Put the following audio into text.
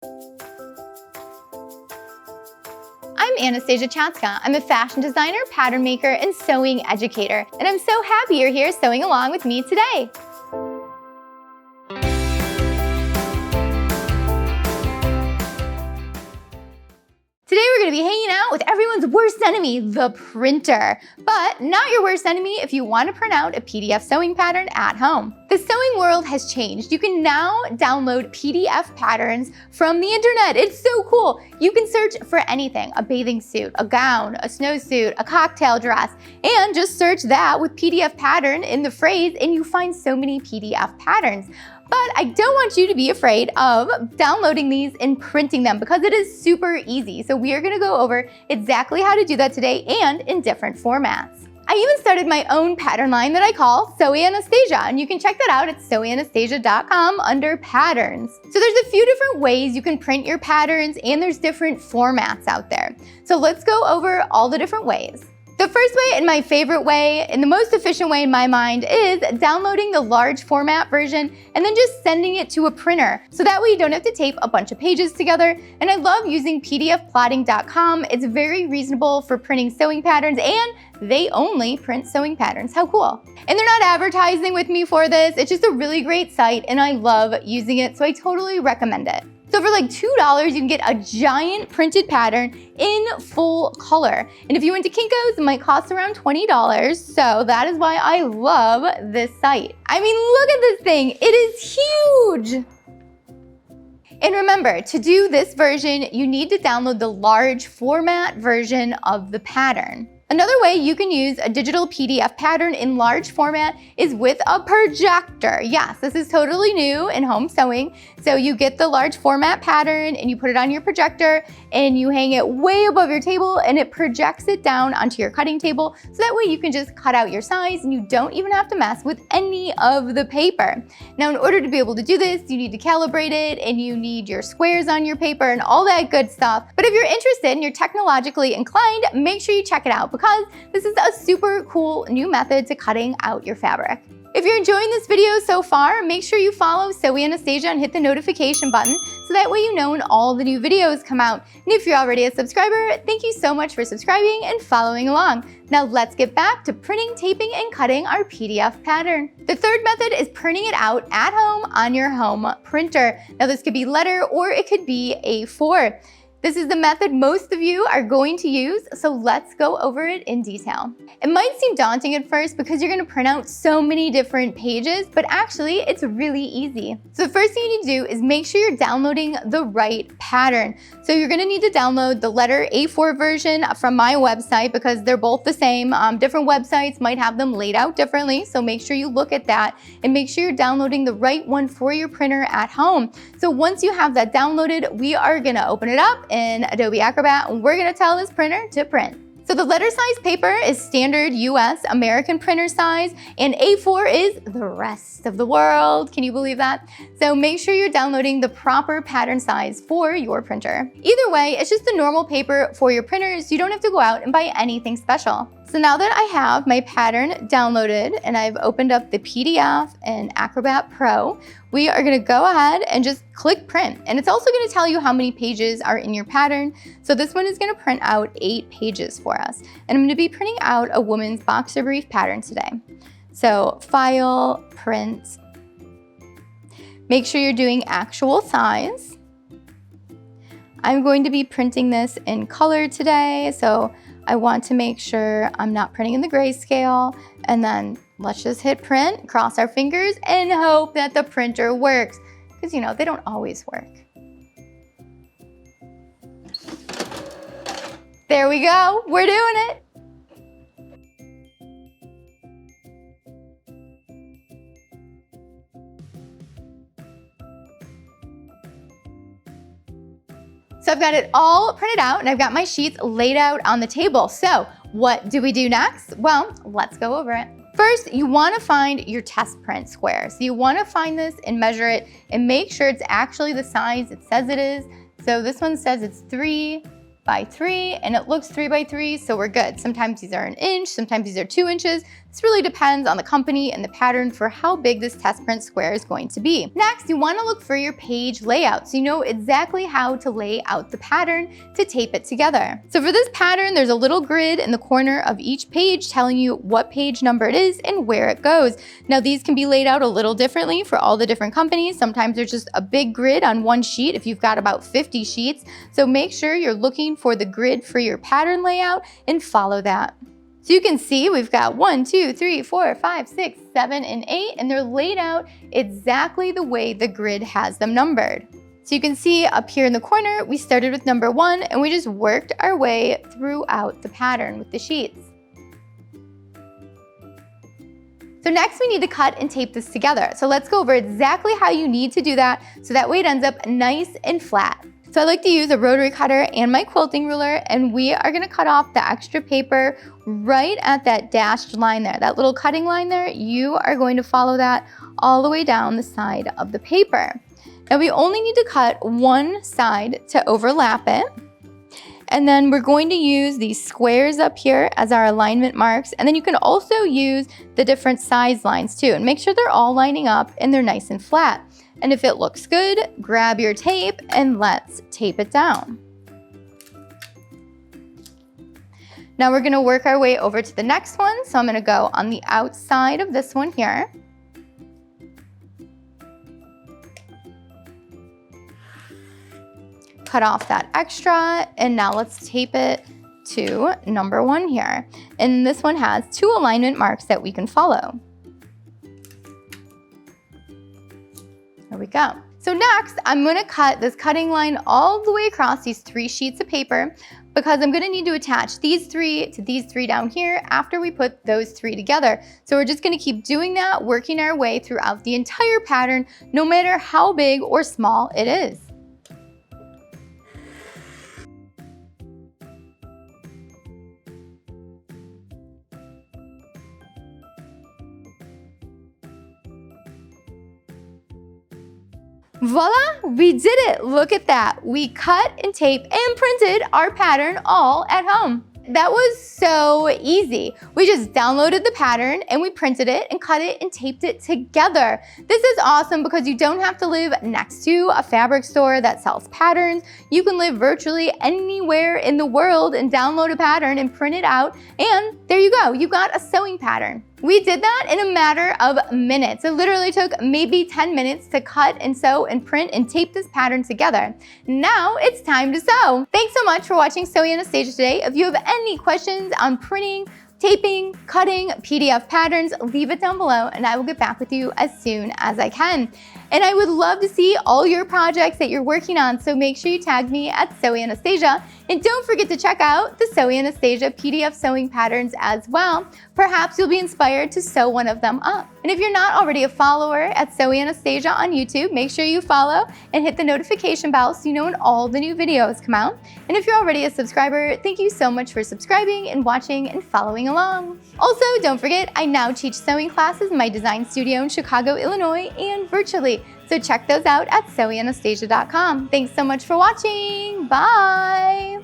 I'm Anastasia Chatzka. I'm a fashion designer, pattern maker, and sewing educator, and I'm so happy you're here sewing along with me today. Today we're going to be hanging out with everyone's worst enemy, the printer. But not your worst enemy if you want to print out a PDF sewing pattern at home. The sewing world has changed. You can now download PDF patterns from the internet. It's so cool. You can search for anything, a bathing suit, a gown, a snowsuit, a cocktail dress, and just search that with PDF pattern in the phrase and you find so many PDF patterns. But I don't want you to be afraid of downloading these and printing them because it is super easy. So we are gonna go over exactly how to do that today and in different formats. I even started my own pattern line that I call Sew Anastasia, and you can check that out at sewanastasia.com under patterns. So there's a few different ways you can print your patterns and there's different formats out there. So let's go over all the different ways. The first way and my favorite way and the most efficient way in my mind is downloading the large format version and then just sending it to a printer. So that way you don't have to tape a bunch of pages together. And I love using pdfplotting.com. It's very reasonable for printing sewing patterns and they only print sewing patterns. How cool. And they're not advertising with me for this. It's just a really great site and I love using it. So I totally recommend it. So for like $2, you can get a giant printed pattern in full color. And if you went to Kinko's, it might cost around $20. So that is why I love this site. I mean, look at this thing. It is huge. And remember, to do this version, you need to download the large format version of the pattern. Another way you can use a digital PDF pattern in large format is with a projector. Yes, this is totally new in home sewing. So you get the large format pattern and you put it on your projector and you hang it way above your table and it projects it down onto your cutting table. So that way you can just cut out your size and you don't even have to mess with any of the paper. Now, in order to be able to do this, you need to calibrate it and you need your squares on your paper and all that good stuff. But if you're interested and you're technologically inclined, make sure you check it out because this is a super cool new method to cutting out your fabric. If you're enjoying this video so far, make sure you follow Sew Anastasia and hit the notification button so that way you know when all the new videos come out. And if you're already a subscriber, thank you so much for subscribing and following along. Now let's get back to printing, taping, and cutting our PDF pattern. The third method is printing it out at home on your home printer. Now this could be letter or it could be A4. This is the method most of you are going to use, so let's go over it in detail. It might seem daunting at first because you're gonna print out so many different pages, but actually it's really easy. So the first thing you need to do is make sure you're downloading the right pattern. So you're gonna need to download the letter A4 version from my website because they're both the same. Different websites might have them laid out differently, so make sure you look at that and make sure you're downloading the right one for your printer at home. So once you have that downloaded, we are gonna open it up in Adobe Acrobat and we're gonna tell this printer to print. So the letter size paper is standard US American printer size and A4 is the rest of the world. Can you believe that? So make sure you're downloading the proper pattern size for your printer. Either way, it's just the normal paper for your printer, so you don't have to go out and buy anything special. So now that I have my pattern downloaded and I've opened up the PDF in Acrobat Pro, we are gonna go ahead and just click print. And it's also gonna tell you how many pages are in your pattern. So this one is gonna print out 8 pages for us. And I'm gonna be printing out a woman's boxer brief pattern today. So file, print. Make sure you're doing actual size. I'm going to be printing this in color today. So I want to make sure I'm not printing in the grayscale, and then let's just hit print, cross our fingers, and hope that the printer works. Because you know, they don't always work. There we go, we're doing it. So I've got it all printed out and I've got my sheets laid out on the table. So what do we do next? Well, let's go over it. First, you want to find your test print square. So you want to find this and measure it and make sure it's actually the size it says it is. So this one says it's 3 by 3, and it looks 3 by 3, so we're good. Sometimes these are an inch, sometimes these are 2 inches. This really depends on the company and the pattern for how big this test print square is going to be. Next, you want to look for your page layout so you know exactly how to lay out the pattern to tape it together. So for this pattern, there's a little grid in the corner of each page telling you what page number it is and where it goes. Now these can be laid out a little differently for all the different companies. Sometimes there's just a big grid on one sheet if you've got about 50 sheets. So make sure you're looking for the grid for your pattern layout and follow that. So you can see we've got 1, 2, 3, 4, 5, 6, 7, and 8, and they're laid out exactly the way the grid has them numbered. So you can see up here in the corner, we started with number 1 and we just worked our way throughout the pattern with the sheets. So next we need to cut and tape this together. So let's go over exactly how you need to do that so that way it ends up nice and flat. So I like to use a rotary cutter and my quilting ruler, and we are gonna cut off the extra paper right at that dashed line there, that little cutting line there. You are going to follow that all the way down the side of the paper. Now we only need to cut one side to overlap it. And then we're going to use these squares up here as our alignment marks. And then you can also use the different size lines too, and make sure they're all lining up and they're nice and flat. And if it looks good, grab your tape and let's tape it down. Now we're gonna work our way over to the next one. So I'm gonna go on the outside of this one here. Cut off that extra, and now let's tape it to number 1 here. And this one has 2 alignment marks that we can follow. There we go. So next, I'm gonna cut this cutting line all the way across these 3 sheets of paper because I'm gonna need to attach these 3 to these 3 down here after we put those 3 together. So we're just gonna keep doing that, working our way throughout the entire pattern, no matter how big or small it is. Voila, we did it. Look at that. We cut and taped and printed our pattern all at home. That was so easy. We just downloaded the pattern and we printed it and cut it and taped it together. This is awesome because you don't have to live next to a fabric store that sells patterns. You can live virtually anywhere in the world and download a pattern and print it out, and there you go. You got a sewing pattern. We did that in a matter of minutes. It literally took maybe 10 minutes to cut and sew and print and tape this pattern together. Now it's time to sew. Thanks so much for watching Sewing Anastasia today. If you have any questions on printing, taping, cutting PDF patterns, leave it down below and I will get back with you as soon as I can. And I would love to see all your projects that you're working on, so make sure you tag me at Sewing Anastasia. And don't forget to check out the Sewing Anastasia PDF sewing patterns as well. Perhaps you'll be inspired to sew one of them up. And if you're not already a follower at Sewing Anastasia on YouTube, make sure you follow and hit the notification bell so you know when all the new videos come out. And if you're already a subscriber, thank you so much for subscribing and watching and following along. Also, don't forget, I now teach sewing classes in my design studio in Chicago, Illinois, and virtually. So check those out at sewinganastasia.com. Thanks so much for watching. Bye.